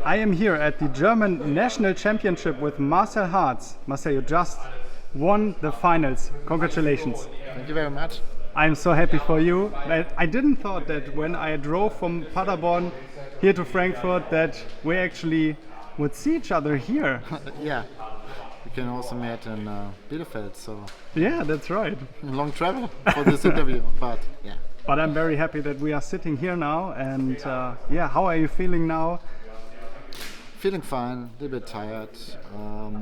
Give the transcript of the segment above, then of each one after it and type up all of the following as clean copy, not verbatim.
I am here at the German National Championship with Marcel Harz. Marcel, you just won the finals. Congratulations. Thank you very much. I'm so happy for you. I didn't thought that when I drove from Paderborn here to Frankfurt that we actually would see each other here. Yeah, we can also meet in Bielefeld, so Yeah, that's right. long travel for this interview, but yeah. But I'm very happy that we are sitting here now. And yeah, how are you feeling now? Feeling fine, a little bit tired.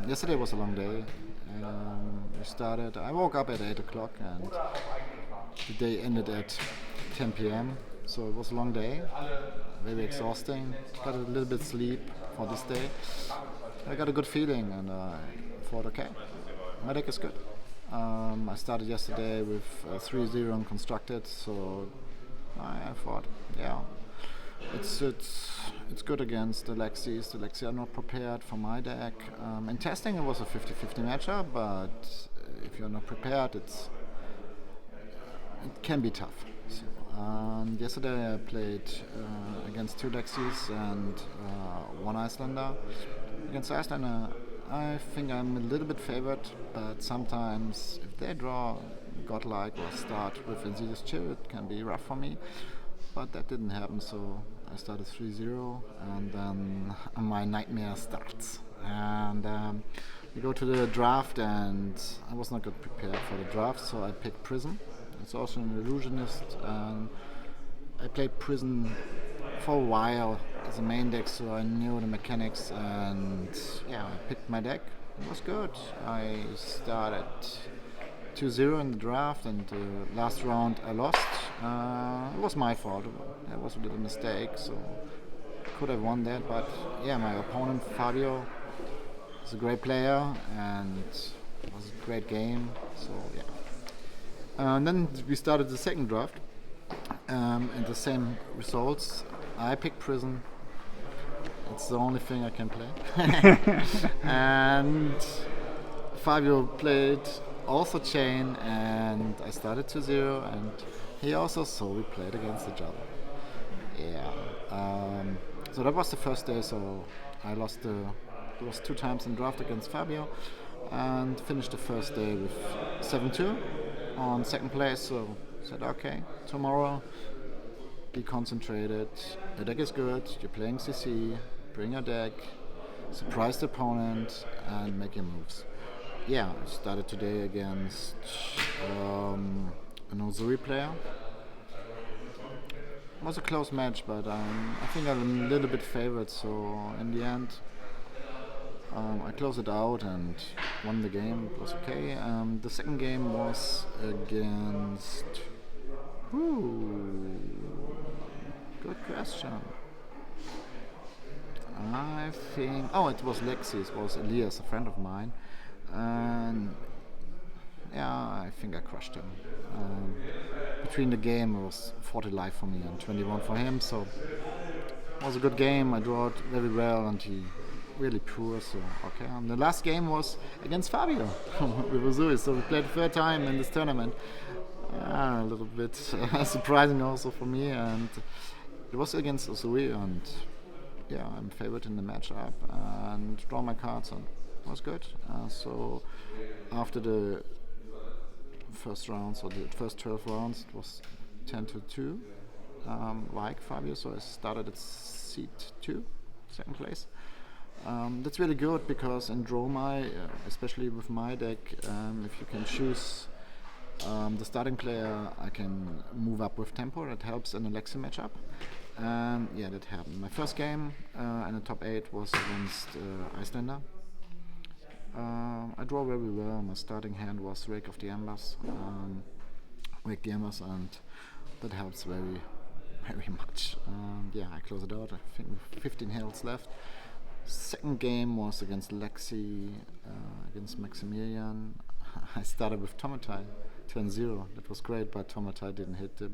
Yesterday was a long day. I woke up at 8 o'clock and the day ended at 10 p.m. So it was a long day, very exhausting. Got a little bit sleep for this day. I got a good feeling and I thought, okay, my deck is good. I started yesterday with 3-0 and constructed, so I thought, yeah, it's good against the Lexis. The Lexi are not prepared for my deck. In testing it was a 50-50 matchup, but if you're not prepared, it can be tough. So, yesterday I played against two Lexis and one Icelander. Against Icelander, I think I'm a little bit favored, but sometimes if they draw godlike or start with Insidious Chill, it can be rough for me. But that didn't happen, so I started 3-0 and then my nightmare starts. And we go to the draft and I was not good prepared for the draft, so I picked Prison. It's also an illusionist. I played Prison for a while as a main deck, so I knew the mechanics and yeah, I picked my deck. It was good. I started 2-0 in the draft and the last round I lost. It was my fault. It was a little mistake, so could have won that, but yeah, my opponent Fabio is a great player and it was a great game, so yeah. And then we started the second draft and the same results. I picked Prison. It's the only thing I can play. And Fabio played also Chain and I started 2-0 and he also, so we played against each other. Yeah. So that was the first day, so I lost it was 2 times in draft against Fabio and finished the first day with 7-2 on second place, so said okay, tomorrow be concentrated, the deck is good, you're playing CC, bring your deck, surprise the opponent and make your moves. Yeah, I started today against an Ozuri player. It was a close match, but I think I'm a little bit favored, so in the end I closed it out and won the game. It was okay. The second game was against... Good question. I think... Oh, it was Lexi. It was Elias, a friend of mine. And yeah, I think I crushed him. Between the game, it was 40 life for me and 21 for him. So it was a good game. I drew it very well, and he really poor. So okay. And the last game was against Fabio with Uzui. So we played the third time in this tournament. A little bit surprising also for me, and it was against Uzui, and yeah, I'm favored in the matchup and draw my cards and it was good. So after the first rounds or the first 12 rounds, it was 10-2, like Fabio. So I started at seat 2, second place. That's really good because in Dromai, especially with my deck, if you can choose the starting player, I can move up with tempo. That helps in a Lexi matchup. Yeah, that happened. My first game in the top 8 was against Icelander. I draw very well. My starting hand was Rake of the Embers, and that helps very, very much. Yeah, I close it out. I think with 15 health left. Second game was against Lexi, against Maximilian. I started with Tomatai, 10-0. That was great, but Tomatai didn't hit the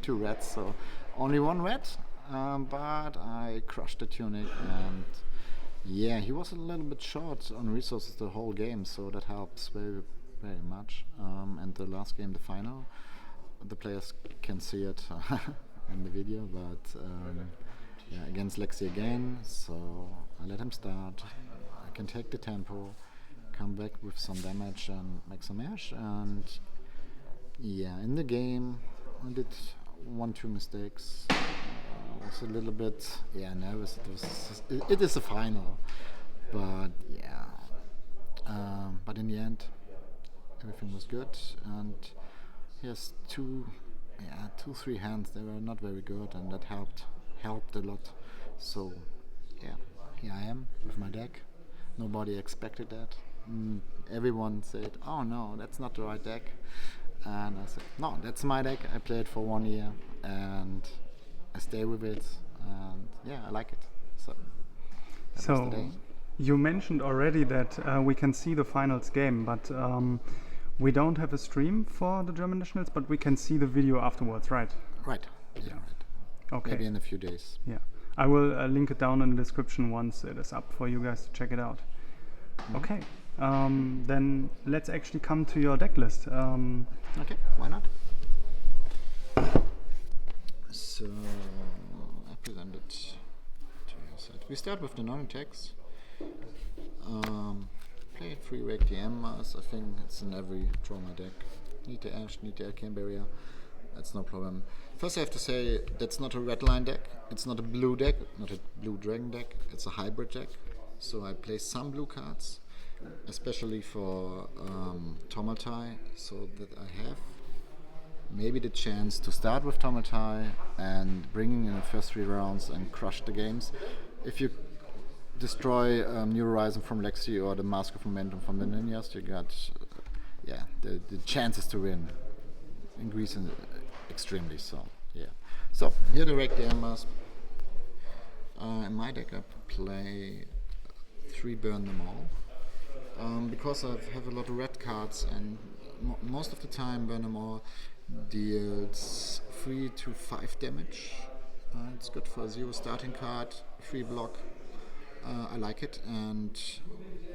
2 reds, so only 1 red. But I crushed the Tunic, and yeah, he was a little bit short on resources the whole game, so that helps very, very much. And the last game, the final, the players can see it in the video, but yeah, against Lexi again, so I let him start. I can take the tempo, come back with some damage and make some ash, and yeah, in the game I did 1-2 mistakes. I was a little bit nervous. It is a final, but yeah. But in the end, everything was good, and he has 2-3 hands. They were not very good, and that helped a lot. So yeah, here I am with my deck. Nobody expected that. Everyone said, "Oh no, that's not the right deck," and I said, "No, that's my deck. I played for 1 year, and I stay with it, and yeah, I like it." So that was the day. You mentioned already that we can see the finals game, but we don't have a stream for the German nationals, but we can see the video afterwards, right? Right. Yeah. Right. Okay. Maybe in a few days. Yeah. I will link it down in the description once it is up for you guys to check it out. Okay. Then let's actually come to your deck list. Okay. Why not? So I present it to your side. We start with the non-attacks. Play 3 Rake DMs. I think it's in every Dromai deck. Need the Ash, need the Arcane Barrier. That's no problem. First I have to say that's not a red line deck. It's not a blue deck, not a blue dragon deck. It's a hybrid deck. So I play some blue cards, especially for Tomatai, so that I have maybe the chance to start with Tomatai and bringing in the first 3 rounds and crush the games. If you destroy New Horizon from Lexi or the Mask of Momentum from the Ninjas, you got the chances to win increase extremely. So yeah. So here the Rake DMs. In my deck I play 3 Burn Them All. Because I have a lot of red cards, and most of the time Burn Them All deals 3 to 5 damage. It's good for a 0 starting card, 3 block. I like it, and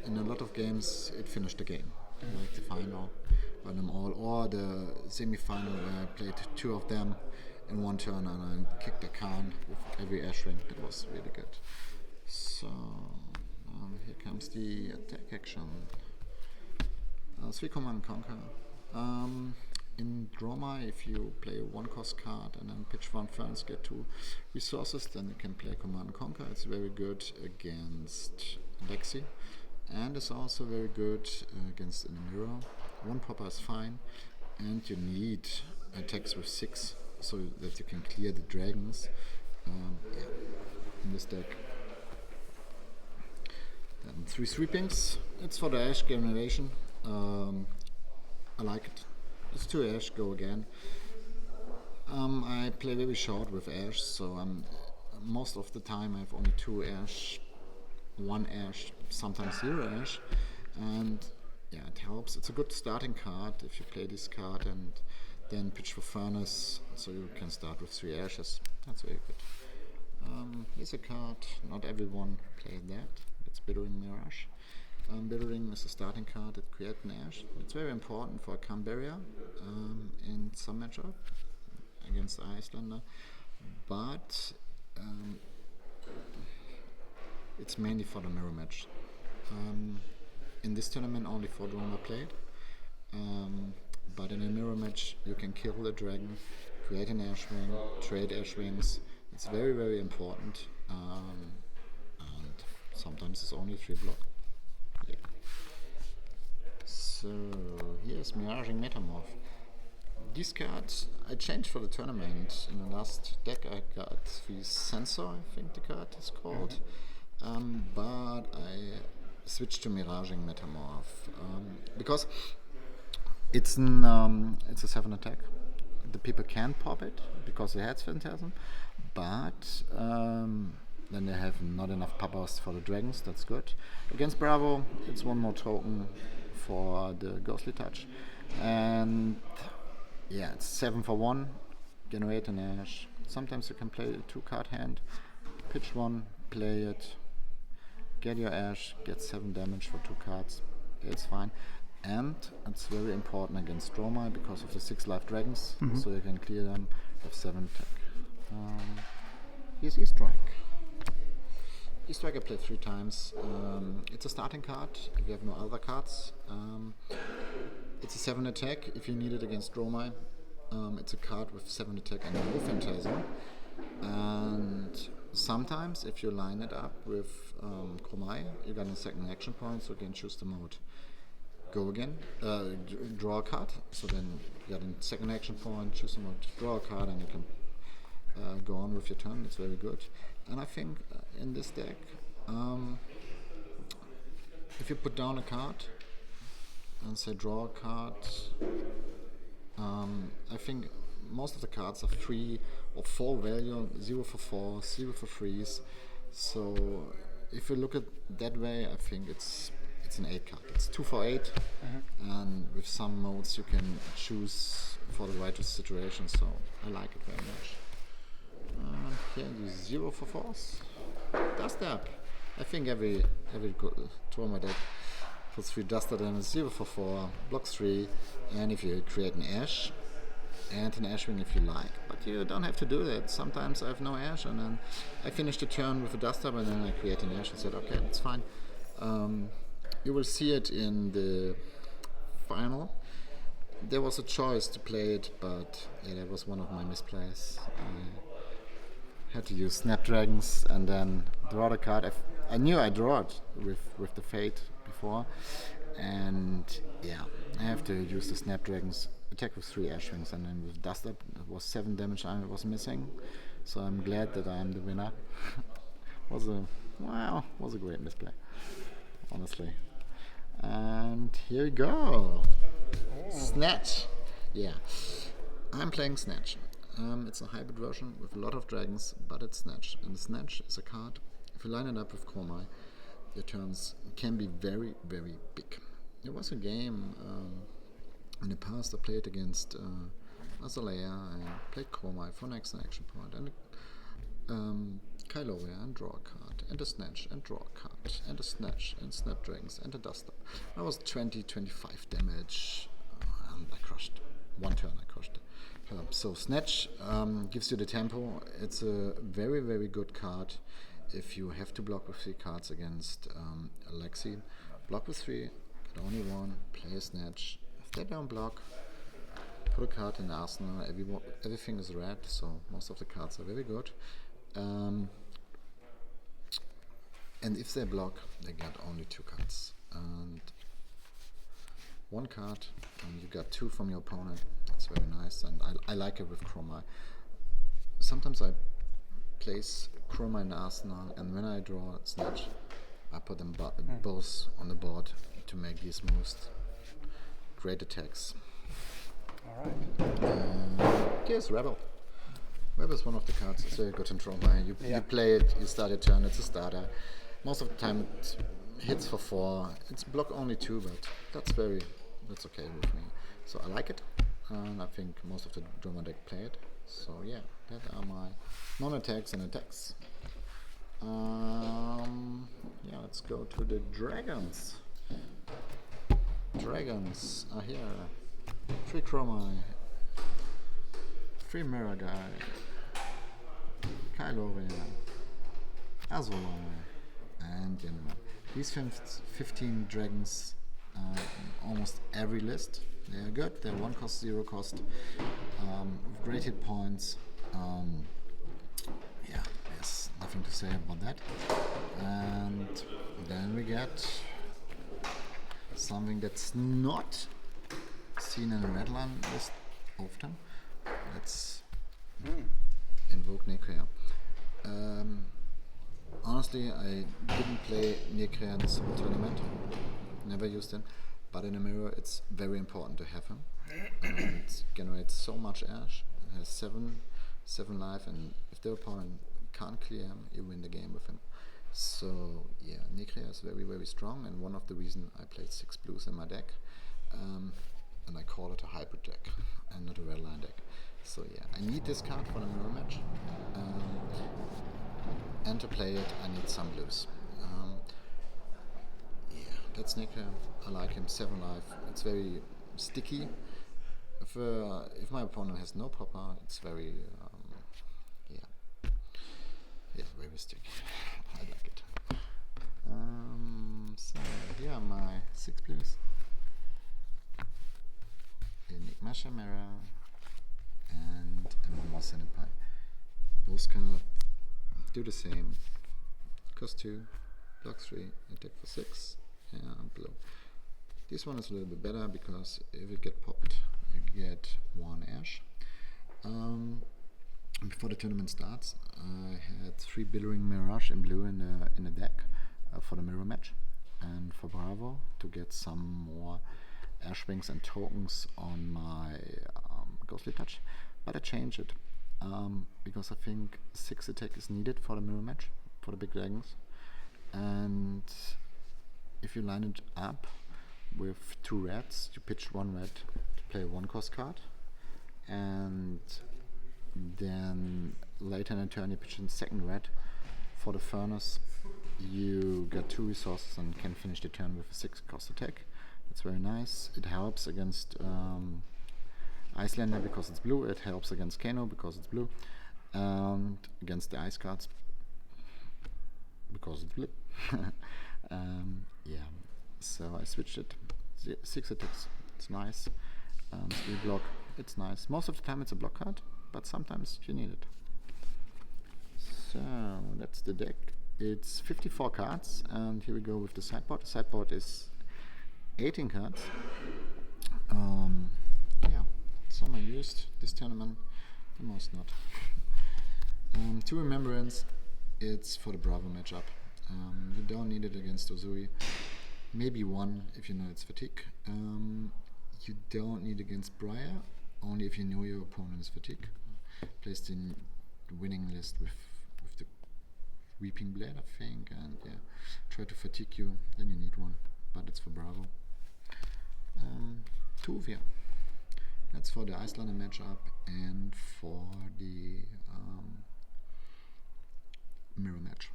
in a lot of games it finished the game, like the final, Burn Them All, or the semi-final where I played 2 of them in 1 turn and I kicked a can with every ash ring. That was really good. So here comes the attack action. 3 Command and Conquer. In Dromai, if you play a 1-cost card and then pitch 1 furnace, get 2 resources, then you can play Command and Conquer. It's very good against Lexi, and it's also very good against In the Mirror. 1 popper is fine, and you need attacks with 6 so that you can clear the dragons in this deck. Then 3 sweepings. It's for the Ash generation. I like it. It's 2 Ash, go again. I play very short with Ash, so most of the time I have only 2 Ash, 1 Ash, sometimes 0 Ash, and yeah, it helps. It's a good starting card if you play this card and then pitch for Furnace, so you can start with 3 Ashes. That's very good. Here's a card, not everyone played that. It's Bittering Mirage. Bittering is a starting card that creates an Ash. It's very important for a Arcane Barrier in some matchup against Icelander, but it's mainly for the mirror match. In this tournament only 4 Dromai played, but in a mirror match you can kill the dragon, create an Ash Ring, trade Ash Rings. It's very, very important, and sometimes it's only 3 block. Yeah. So here's Miraging Metamorph. These cards I changed for the tournament. In the last deck I got 3 Sensor, I think the card is called, but I switched to Miraging Metamorph because it's a 7 attack. The people can pop it because they had Phantasm, but then they have not enough poppers for the dragons. That's good. Against Bravo, it's 1 more token for the Ghostly Touch, and yeah, it's 7 for 1. Generate an Ash. Sometimes you can play a 2-card hand, pitch 1, play it, get your Ash, get 7 damage for 2 cards. It's fine. And it's very important against Dromai because of the 6 life dragons, so you can clear them with 7 attack. Here's E-Strike. Easter egg I played 3 times. It's a starting card if you have no other cards. It's a 7 attack if you need it against Dromai. It's a card with 7 attack and no phantasm. And sometimes if you line it up with Dromai, you got a second action point, so you can choose the mode. Go again, draw a card, so then you got a second action point, choose the mode, draw a card, and you can go on with your turn. It's very good. And I think in this deck, if you put down a card and say draw a card, I think most of the cards are 3 or 4 value, 0 for 4, 0 for 3s. So if you look at that way, I think it's an 8 card. It's 2 for 8, and with some modes you can choose for the right situation. So I like it very much. Here you 0 for 4s. Dust up. I think every Dromai deck puts 3 Duster damage, 0 for 4, blocks 3, and if you create an Ash and an Ashwing if you like, but you don't have to do that. Sometimes I have no Ash and then I finish the turn with a Duster and then I create an Ash and said, okay, that's fine. You will see it in the final. There was a choice to play it, but yeah, that was one of my misplays. I had to use Snapdragons and then draw the card. I knew I draw it with the Fate before, and yeah, I have to use the Snapdragons, attack with 3 Ashwings, and then with Dust Up it was 7 damage I was missing, so I'm glad that I'm the winner. was a great misplay, honestly. And here we go. Snatch. Yeah, I'm playing Snatch. It's a hybrid version with a lot of dragons, but it's Snatch. And Snatch is a card, if you line it up with Dromai, your turns can be very, very big. There was a game in the past I played against Azalea. I played Dromai for next action point, and Kyloria and draw a card, and a Snatch and draw a card, and a Snatch and Snapdragons and a Duster. That was 20-25 damage, and I crushed. One turn I crushed it. So Snatch gives you the tempo. It's a very, very good card if you have to block with 3 cards against Lexi. Block with 3, get only 1, play a Snatch. If they don't block, put a card in the arsenal. Everything is red, so most of the cards are very good. And if they block, they get only 2 cards. And 1 card, and you got 2 from your opponent. It's very nice, and I like it with Dromai. Sometimes I place Dromai in Arsenal, and when I draw Snatch, I put them both on the board to make these most great attacks. Alright. Here's Rebel. Rebel is one of the cards. It's very good in Dromai. You play it, you start your turn, it's a starter. Most of the time it hits for 4. It's block only 2, but that's okay with me. So I like it, and I think most of the Dromai deck play it. So yeah, that are my non-attacks and attacks. Yeah, let's go to the dragons. Dragons are here. 3 Dromai, 3 Mirror Guy, Kyloria, Azulai, and you know, these 15 dragons almost every list. They are good. They're 1 cost, 0 cost, with great hit points. Yeah, there's nothing to say about that. And then we get something that's not seen in a Redline list often. Let's invoke Necrea. Honestly, I didn't play Necrea in this tournament. Never used him. But in a mirror, it's very important to have him. It generates so much ash. It has 7 life, and if the opponent can't clear him, you win the game with him. So yeah, Necrea is very, very strong, and one of the reasons I played 6 blues in my deck, and I call it a hybrid deck and not a red line deck. So yeah, I need this card for the mirror match, and to play it, I need some blues. That's Necrea. I like him. 7 life. It's very sticky. If my opponent has no popper, it's very very sticky. I like it. are my 6 blues. Enigma Chimera and one more Sideboard. Those cards do the same. Cost 2, block 3, attack for 6, and blue. This one is a little bit better because if it get popped, you get 1 ash. Before the tournament starts, I had 3 Billowing Mirage in blue in the deck for the mirror match, and for Bravo to get some more ash wings and tokens on my Ghostly Touch. But I changed it because I think 6 attack is needed for the mirror match for the big dragons, and if you line it up with 2 reds, you pitch 1 red to play 1 cost card, and then later in the turn you pitch in the 2nd red for the furnace. You get 2 resources and can finish the turn with a 6 cost attack. It's very nice. It helps against Icelander because it's blue. It helps against Kano because it's blue, and against the ice cards because it's blue. Yeah, so I switched it. 6 attacks, it's nice. 3 block, it's nice. Most of the time it's a block card, but sometimes you need it. So that's the deck. It's 54 cards, and here we go with the sideboard. The sideboard is 18 cards. Yeah, some I used this tournament, the most not. 2 Remembrance, it's for the Bravo matchup. You don't need it against Ozui. Maybe 1 if you know it's fatigue. You don't need against Briar, only if you know your opponent's fatigue. Placed in the winning list with the Weeping Blade, I think, and yeah, try to fatigue you, then you need 1, but it's for Bravo. 2 Uvia. That's for the Icelander matchup and for the mirror match.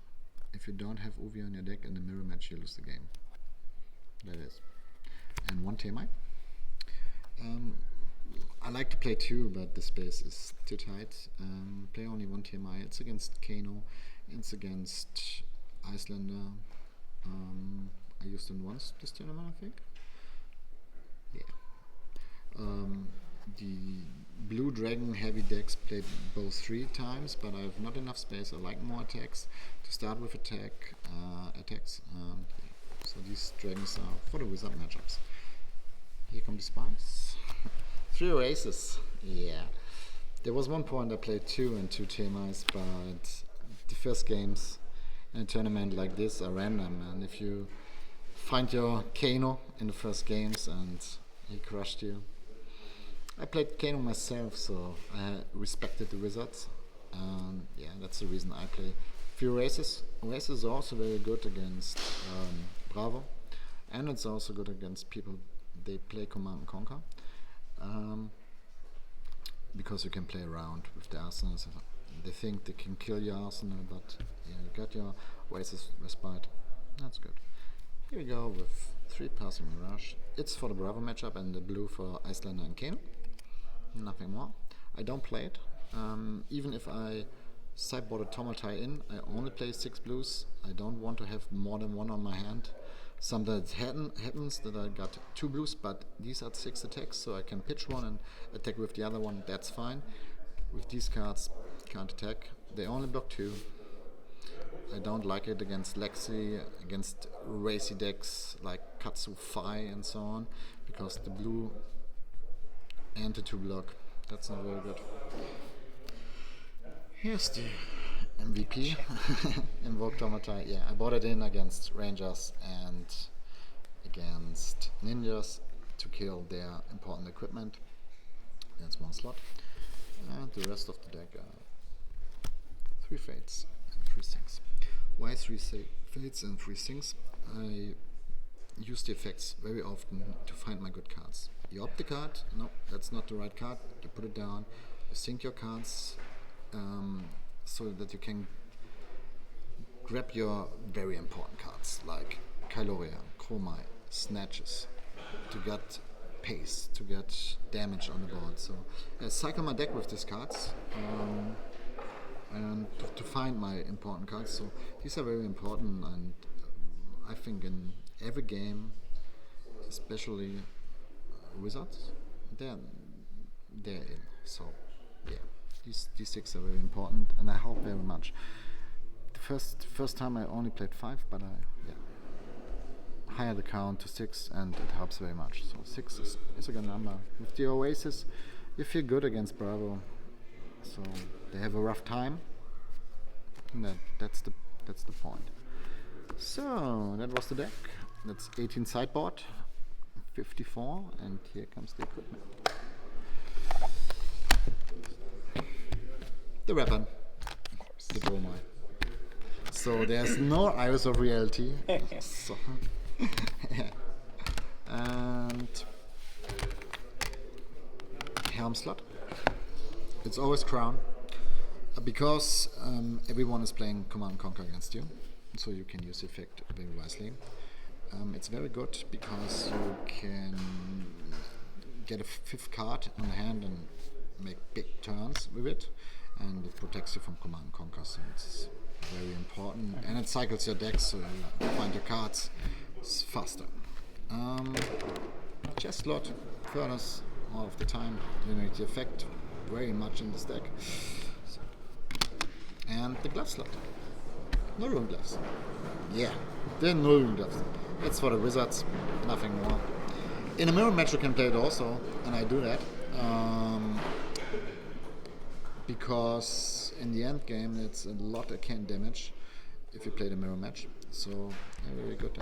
If you don't have Uvia in your deck in the mirror match, you lose the game. That is. And 1 Termite. I like to play 2, but the space is too tight. Play only 1 TMI. It's against Kano. It's against Icelander. I used them once this tournament, I think. Yeah. The blue dragon heavy decks played both 3 times, but I have not enough space. I like more attacks to start with attacks. So these dragons are for the wizard matchups. Here come the spies. 3 erases. Yeah. There was one point I played 2 and 2 TMIs, but the first games in a tournament like this are random, and if you find your Kano in the first games and he crushed you. I played Kano myself, so I respected the wizards, and yeah, that's the reason I play few races. Races are also very good against Bravo, and it's also good against people they play Command and Conquer, because you can play around with the arsenal. So they think they can kill your arsenal, but yeah, you got your races respite. That's good. Here we go with 3 Passing Mirage. It's for the Bravo matchup and the blue for Icelander and Kano. Nothing more. I don't play it. Even if I sideboard Automatai in, I only play 6 blues. I don't want to have more than 1 on my hand. Sometimes it happens that I got 2 blues, but these are 6 attacks, so I can pitch 1 and attack with the other one. That's fine. With these cards, can't attack. They only block 2. I don't like it against Lexi, against racy decks like Katsu Fai and so on, because the blue and the 2 block, that's not very good. Here's the MVP, Invoke Dromai. Yeah, I bought it in against Rangers and against Ninjas to kill their important equipment. That's 1 slot. And the rest of the deck are 3 Fates and 3 Sinks. Why 3 Fates and 3 Sinks? I use the effects very often to find my good cards. You opt the card, no, that's not the right card, you put it down, you sync your cards so that you can grab your very important cards like Kyloria, Dromai, Snatches, to get pace, to get damage on the board. So I cycle my deck with these cards and to find my important cards. So these are very important, and I think in every game especially wizards, they're in. So yeah, these 6 are very important, and I help very much. The first time I only played 5, but I higher the count to 6, and it helps very much. So 6 is a good number. With the Oasis, you feel good against Bravo. So they have a rough time. And that's the point. So that was the deck. That's 18 sideboard, 54, and here comes the equipment. The weapon, the Dromai. So there's no Iris of Reality. So and Helm slot. It's always crown, because everyone is playing Command & Conquer against you, so you can use the effect very wisely. It's very good because you can get a 5th card on the hand and make big turns with it, and it protects you from Command & Conquer, so it's very important. And it cycles your deck, so you find your cards faster. Chest slot, furnace, all of the time. You need the effect very much in this deck. And the glove slot. No rune gloves. Yeah, the no rune gloves. It's for the wizards, nothing more. In a mirror match you can play it also, and I do that. Because in the end game it's a lot of can damage if you play the mirror match. So very good.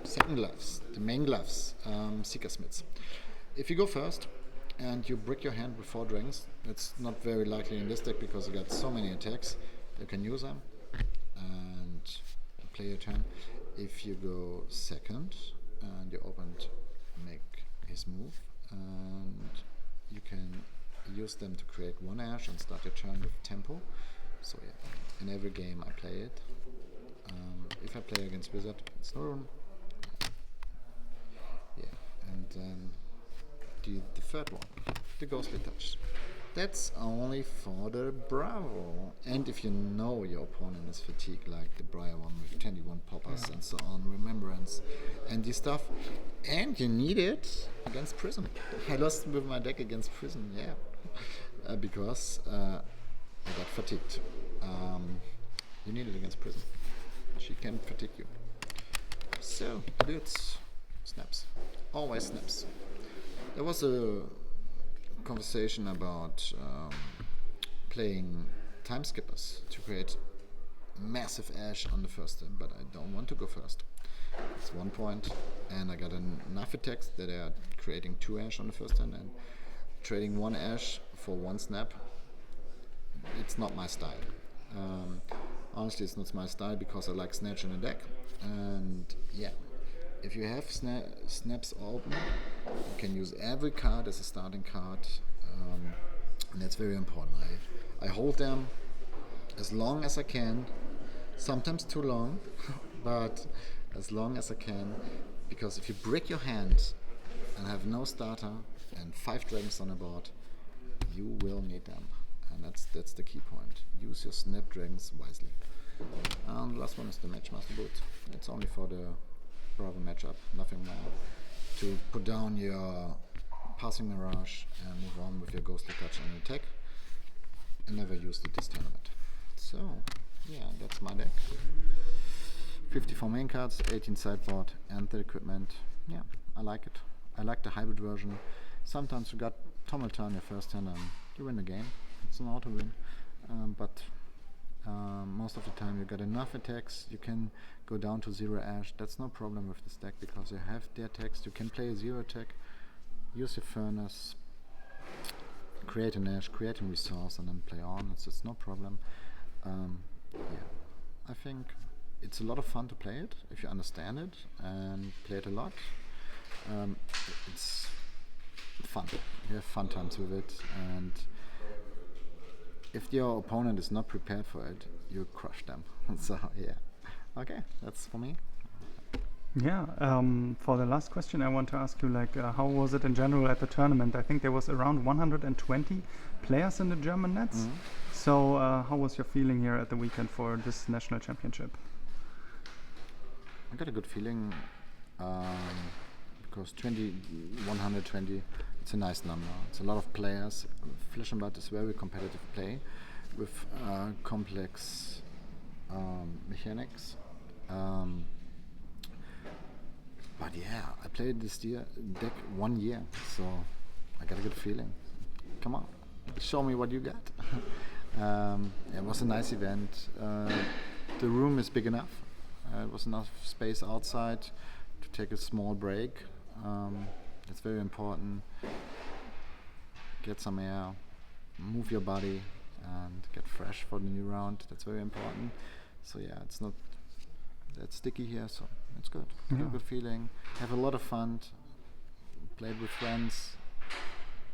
Second gloves, the main gloves, Seeker Smiths. If you go first and you brick your hand with 4 dragons, it's not very likely in this deck because you got so many attacks, you can use them and play your turn. If you go second and your opponent make his move, and you can use them to create 1 ash and start your turn with tempo. So yeah, in every game I play it. If I play against wizard, it's no rune. Yeah, and then the third one, the Ghostly Touch. That's only for the Bravo. And if you know your opponent is fatigued, like the Briar one with 21 poppers and so on, Remembrance and this stuff, and you need it against Prism. I lost with my deck against Prism, because I got fatigued. You need it against Prism. She can fatigue you. So, dudes, snaps. Always snaps. There was a conversation about playing time skippers to create massive ash on the first turn, but I don't want to go first. It's 1 point, and I got enough attacks that they are creating 2 ash on the first turn, and trading 1 ash for 1 snap, it's not my style. Honestly, it's not my style because I like Snatch in the deck, and yeah, if you have snaps open, you can use every card as a starting card, and that's very important. I hold them as long as I can, sometimes too long, but as long as I can, because if you break your hand and have no starter and 5 dragons on the board, you will need them, and that's the key point. Use your snapdragons wisely. And the last one is the Matchmaster Boot. It's only for the Bravo matchup, nothing more. To put down your Passing Mirage and move on with your Ghostly Touch and attack, and never used it this tournament. So, yeah, that's my deck. 54 main cards, 18 sideboard, and the equipment. Yeah, I like it. I like the hybrid version. Sometimes you got Tommelton your first turn and you win the game. It's an auto win, but most of the time you got enough attacks. You can go down to 0 ash. That's no problem with this deck because you have the attacks. You can play a 0 attack, use your furnace, create an ash, create a resource, and then play on. It's no problem. Yeah, I think it's a lot of fun to play it if you understand it and play it a lot. It's fun. You have fun times with it, and if your opponent is not prepared for it, you crush them. So yeah, okay, that's for me. Yeah, for the last question I want to ask you, like, how was it in general at the tournament? I think there was around 120 players in the German nets. Mm-hmm. So how was your feeling here at the weekend for this national championship? I got a good feeling. because 120, it's a nice number. It's a lot of players. Flesh and Blood is very competitive play with complex mechanics. But yeah, I played this deck 1 year, so I got a good feeling. Come on, show me what you got. It was a nice event. The room is big enough. It was enough space outside to take a small break. It's very important. Get some air, move your body, and get fresh for the new round. That's very important. So yeah, it's not that sticky here, so it's good. Yeah. Good feeling. Have a lot of fun. Played with friends.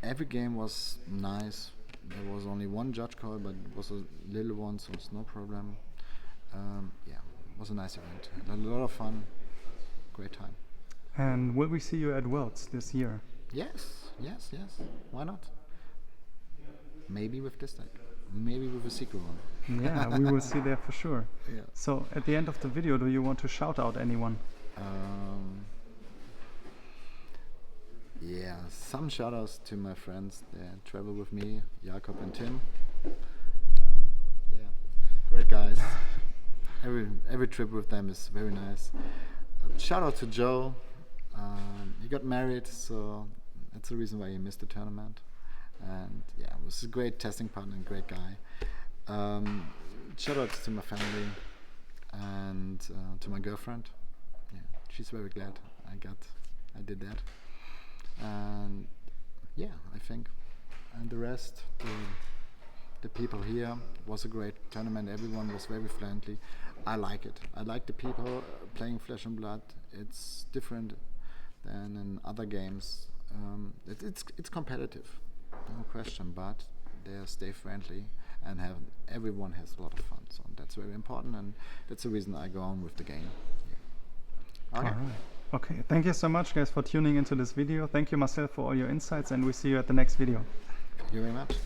Every game was nice. There was only one judge call, but it was a little one, so it's no problem. Yeah, it was a nice event. Had a lot of fun. Great time. And will we see you at Worlds this year? Yes. Why not? Maybe with this deck. Maybe with a secret one. Yeah, we will see there for sure. Yeah. So at the end of the video, do you want to shout out anyone? Yeah, some shout outs to my friends that travel with me, Jakob and Tim. Yeah, great guys. Every trip with them is very nice. Shout out to Joe. He got married, so that's the reason why he missed the tournament. And yeah, it was a great testing partner and great guy. Shout out to my family and to my girlfriend. Yeah, she's very glad I did that. And yeah, I think, and the rest, the people here, was a great tournament. Everyone was very friendly. I like it. I like the people playing Flesh and Blood. It's different than in other games. It's competitive, no question, but they stay friendly and everyone has a lot of fun. So that's very important, and that's the reason I go on with the game. Yeah. Okay. All right. Okay, thank you so much, guys, for tuning into this video. Thank you, Marcel, for all your insights, and we see you at the next video. Thank you very much.